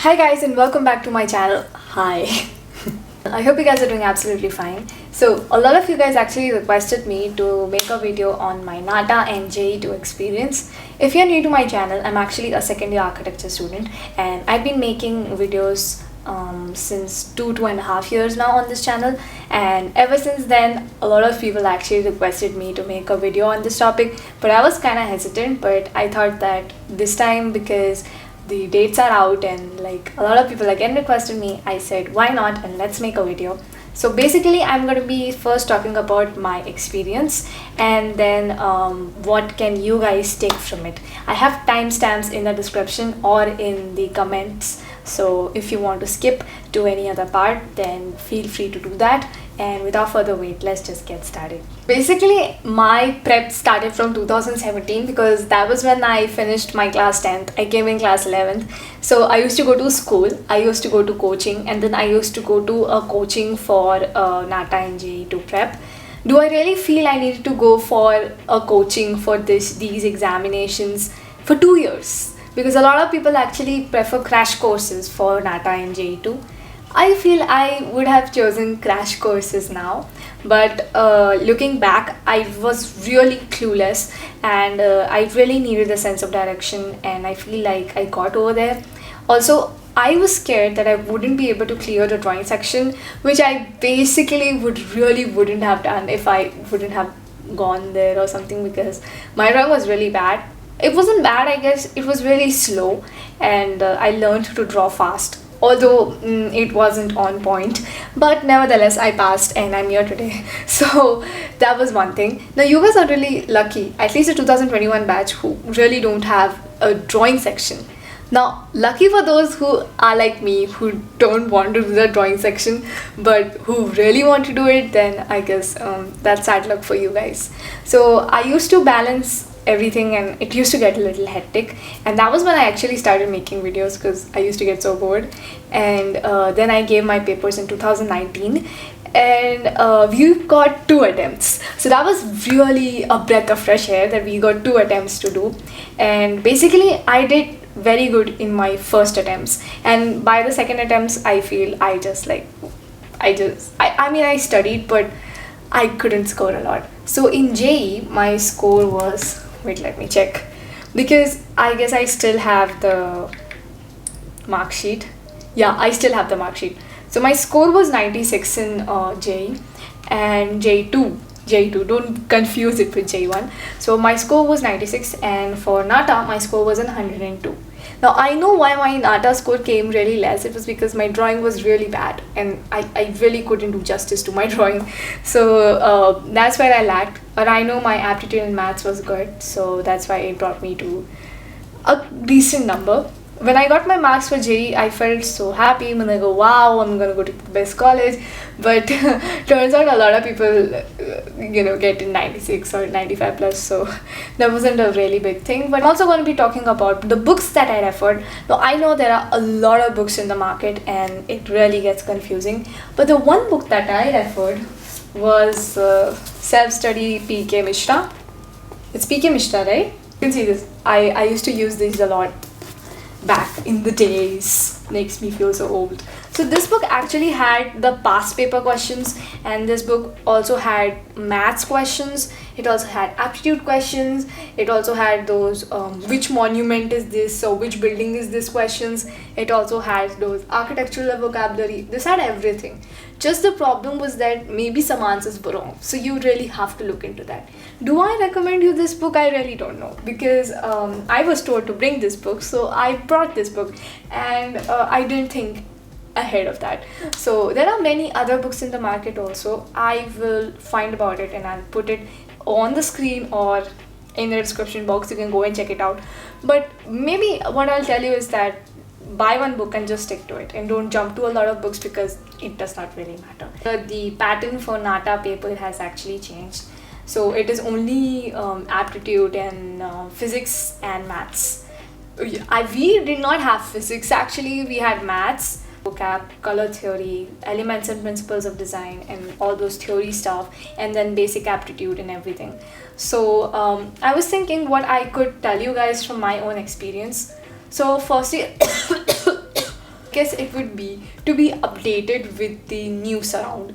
Hi guys and welcome back to my channel. Hi. I hope you guys are doing absolutely fine. So a lot of you guys actually requested me to make a video on my NATA and JE2 experience. If you're new to my channel, I'm actually a second year architecture student and I've been making videos since 2.5 years now on this channel, and ever since then a lot of people actually requested me to make a video on this topic, but I was kind of hesitant. But I thought that this time, because the dates are out and like a lot of people again requested me, I said why not and let's make a video. So basically I'm going to be first talking about my experience and then what can you guys take from it. I have timestamps in the description or in the comments, so if you want to skip to any other part then feel free to do that. And without further wait, let's just get started. Basically my prep started from 2017 because that was when I finished my class 10th. I came in class 11th. So I used to go to school, I used to go to coaching, and then I used to go to a coaching for NATA and JE2 prep. Do I really feel I needed to go for a coaching for these examinations for 2 years? Because a lot of people actually prefer crash courses for NATA and JE2. I feel I would have chosen crash courses now, but looking back, I was really clueless and I really needed a sense of direction, and I feel like I got over there. Also, I was scared that I wouldn't be able to clear the drawing section, which I basically wouldn't have done if I wouldn't have gone there or something, because my drawing was really bad. It wasn't bad, I guess, it was really slow, and I learned to draw fast. Although it wasn't on point, but nevertheless I passed and I'm here today. So that was one thing. Now you guys are really lucky, at least the 2021 batch, who really don't have a drawing section. Now lucky for those who are like me, who don't want to do the drawing section but who really want to do it, then I guess that's sad luck for you guys. So I used to balance everything and it used to get a little hectic, and that was when I actually started making videos because I used to get so bored. And then I gave my papers in 2019 and we got 2 attempts, so that was really a breath of fresh air that we got 2 attempts to do. And basically I did very good in my first attempts, and by the second attempts I feel I mean I studied but I couldn't score a lot. So in JE my score was, wait, let me check, because I guess I still have the mark sheet. Yeah, I still have the mark sheet. So my score was 96 in JE and J2, don't confuse it with J1. So my score was 96, and for NATA my score was 102. Now I know why my NATA score came really less. It was because my drawing was really bad and I really couldn't do justice to my drawing. So that's where I lacked. But I know my aptitude in maths was good, so that's why it brought me to a decent number. When I got my marks for JE, I felt so happy. I'm gonna go, wow, I'm gonna go to the best college. But turns out a lot of people, get in 96 or 95 plus. So that wasn't a really big thing. But I'm also going to be talking about the books that I referred. Now I know there are a lot of books in the market and it really gets confusing. But the one book that I referred was Self-Study PK Mishra. It's PK Mishra, right? You can see this. I used to use these a lot back in the days. Makes me feel so old. So this book actually had the past paper questions, and this book also had maths questions. It also had aptitude questions. It also had those which monument is this or which building is this questions. It also had those architectural vocabulary. This had everything. Just the problem was that maybe some answers were wrong, so you really have to look into that. Do I recommend you this book? I really don't know, because I was told to bring this book, so I brought this book, and I didn't think ahead of that. So there are many other books in the market also. I will find about it and I'll put it on the screen or in the description box. You can go and check it out. But maybe what I'll tell you is that buy one book and just stick to it, and don't jump to a lot of books because it does not really matter. The pattern for NATA paper has actually changed. So it is only aptitude and physics and maths. We did not have physics actually, we had maths, vocab, color theory, elements and principles of design, and all those theory stuff, and then basic aptitude and everything. So I was thinking what I could tell you guys from my own experience. So firstly guess it would be to be updated with the news around.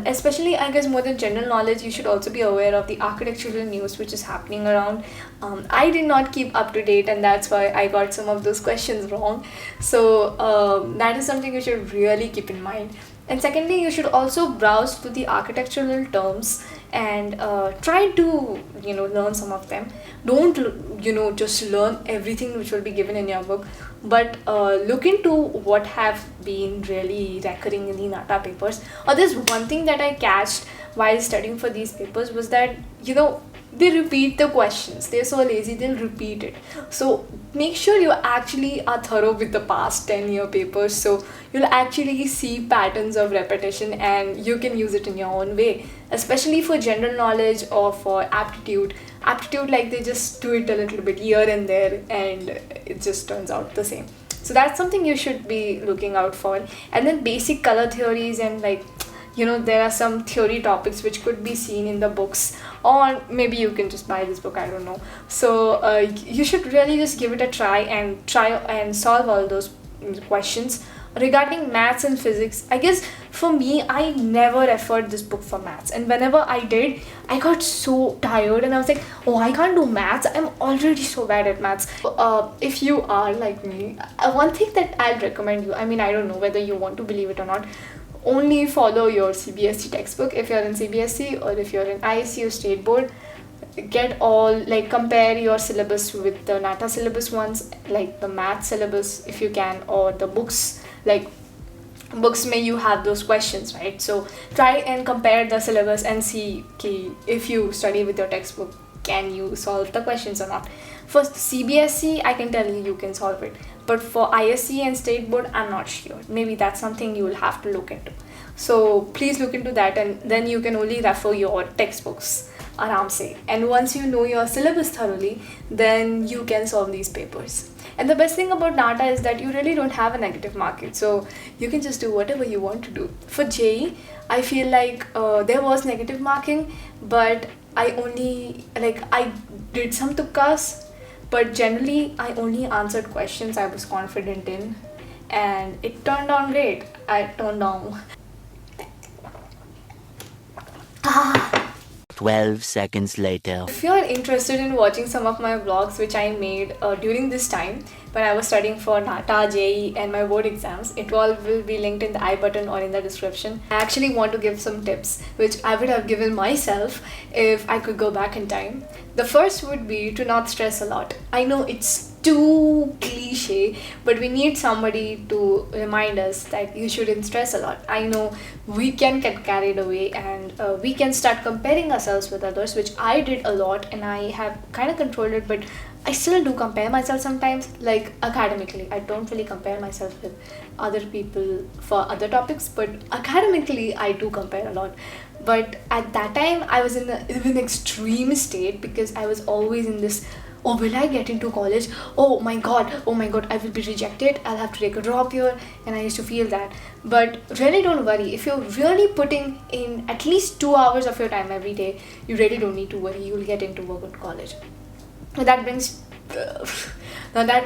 Especially, I guess, more than general knowledge, you should also be aware of the architectural news which is happening around. I did not keep up to date, and that's why I got some of those questions wrong. So that is something you should really keep in mind. And secondly, you should also browse through the architectural terms and try to learn some of them. Don't just learn everything which will be given in your book, but look into what have been really recurring in the NATA papers. Or there's one thing that I catched while studying for these papers was that they repeat the questions. They're so lazy, they'll repeat it. So make sure you actually are thorough with the past 10-year papers, so you'll actually see patterns of repetition and you can use it in your own way, especially for general knowledge or for aptitude. Like, they just do it a little bit here and there and it just turns out the same. So that's something you should be looking out for. And then basic color theories and there are some theory topics which could be seen in the books, or maybe you can just buy this book, I don't know. So you should really just give it a try and solve all those questions. Regarding maths and physics, I guess for me, I never referred this book for maths, and whenever I did, I got so tired and I was like, oh, I can't do maths, I'm already so bad at maths. If you are like me, one thing that I'll recommend you, I mean, I don't know whether you want to believe it or not, only follow your CBSE textbook if you're in CBSE, or if you're in ISC or state board. Get all, compare your syllabus with the NATA syllabus ones, like the math syllabus if you can, or the books. Books may you have those questions, right? So try and compare the syllabus and see if you study with your textbook, can you solve the questions or not. For CBSE, I can tell you can solve it, but for ISC and state board, I'm not sure. Maybe that's something you will have to look into. So please look into that, and then you can only refer your textbooks aram se. And once you know your syllabus thoroughly, then you can solve these papers. And the best thing about NATA is that you really don't have a negative marking, so you can just do whatever you want to do. For JEE, I feel like there was negative marking, but I did some tukkas, but generally I only answered questions I was confident in, and it turned out great. 12 seconds later. If you're interested in watching some of my vlogs which I made during this time when I was studying for NATA, JEE and my board exams, it all will be linked in the I button or in the description. I actually want to give some tips which I would have given myself if I could go back in time. The first would be to not stress a lot. I know it's too cliche, but we need somebody to remind us that you shouldn't stress a lot. I know we can get carried away and we can start comparing ourselves with others, which I did a lot and I have kind of controlled it, but I still do compare myself sometimes, like academically. I don't really compare myself with other people for other topics, but academically I do compare a lot. But at that time I was in an extreme state because I was always in this, oh, will I get into college? Oh my god, I will be rejected, I'll have to take a drop here, and I used to feel that. But really don't worry, if you're really putting in at least 2 hours of your time every day, you really don't need to worry, you'll get into a good college. Now that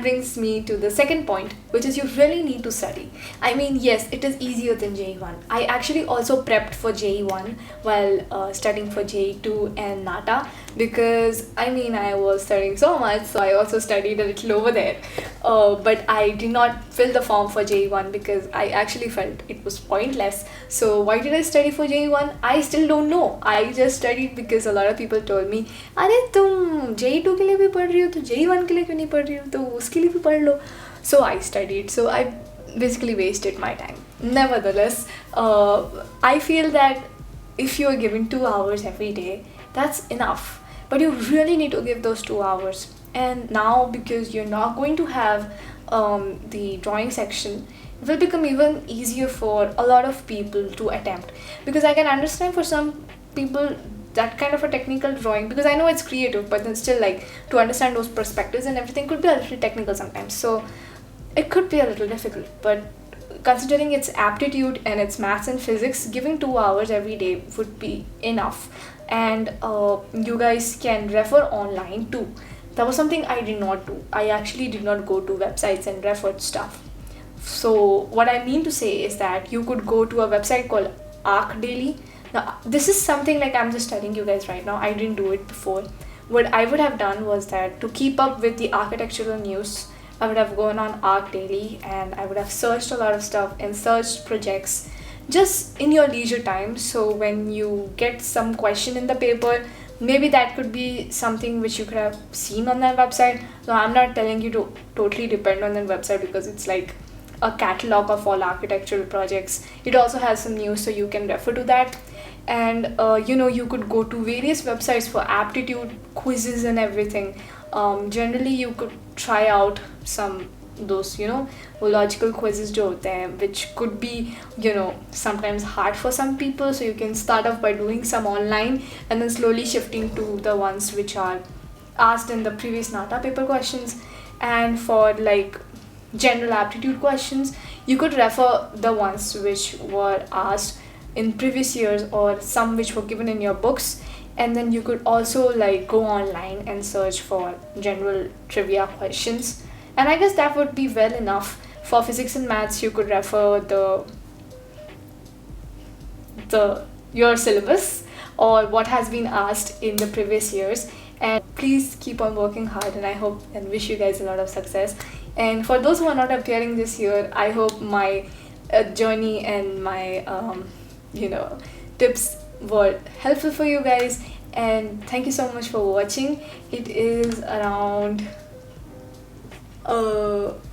brings me to the second point, which is you really need to study. I mean, yes, it is easier than JEE1. I actually also prepped for JEE1 while studying for JEE2 and NATA, because I mean, I was studying so much, so I also studied a little over there. But I did not fill the form for JEE1 because I actually felt it was pointless. So why did I study for JEE1? I still don't know. I just studied because a lot of people told me, अरे तुम JEE2 के लिए भी पढ़ रही हो तो JEE1 के लिए क्यों नहीं पढ़ रही हो, तो उसके लिए भी पढ़ लो. So I studied. So I basically wasted my time. Nevertheless, I feel that if you are given 2 hours every day, that's enough. But you really need to give those 2 hours. And now, because you're not going to have the drawing section, it will become even easier for a lot of people to attempt. Because I can understand for some people that kind of a technical drawing, because I know it's creative, but then still, like, to understand those perspectives and everything could be a little technical sometimes. So it could be a little difficult, but considering its aptitude and its maths and physics, giving 2 hours every day would be enough. And you guys can refer online too. That was something I did not do. I actually did not go to websites and refer stuff. So what I mean to say is that you could go to a website called ArcDaily. Now this is something like I'm just telling you guys right now, I didn't do it before. What I would have done was that to keep up with the architectural news, I would have gone on ArcDaily and I would have searched a lot of stuff and searched projects just in your leisure time. So when you get some question in the paper, maybe that could be something which you could have seen on that website. So I'm not telling you to totally depend on that website because it's like a catalog of all architectural projects. It also has some news, so you can refer to that. And you could go to various websites for aptitude quizzes and everything. Generally you could try out some those logical quizzes jo hote hain, which could be sometimes hard for some people, so you can start off by doing some online and then slowly shifting to the ones which are asked in the previous NATA paper questions. And for like general aptitude questions, you could refer the ones which were asked in previous years or some which were given in your books. And then you could also like go online and search for general trivia questions, and I guess that would be well enough. For physics and maths, you could refer your syllabus or what has been asked in the previous years. And please keep on working hard, and I hope and wish you guys a lot of success. And for those who are not appearing this year, I hope my journey and my tips were helpful for you guys. And thank you so much for watching. It is around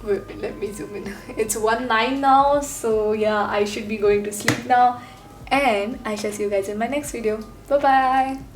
wait, let me zoom in. It's 1:09 now, so yeah, I should be going to sleep now, and I shall see you guys in my next video. Bye bye.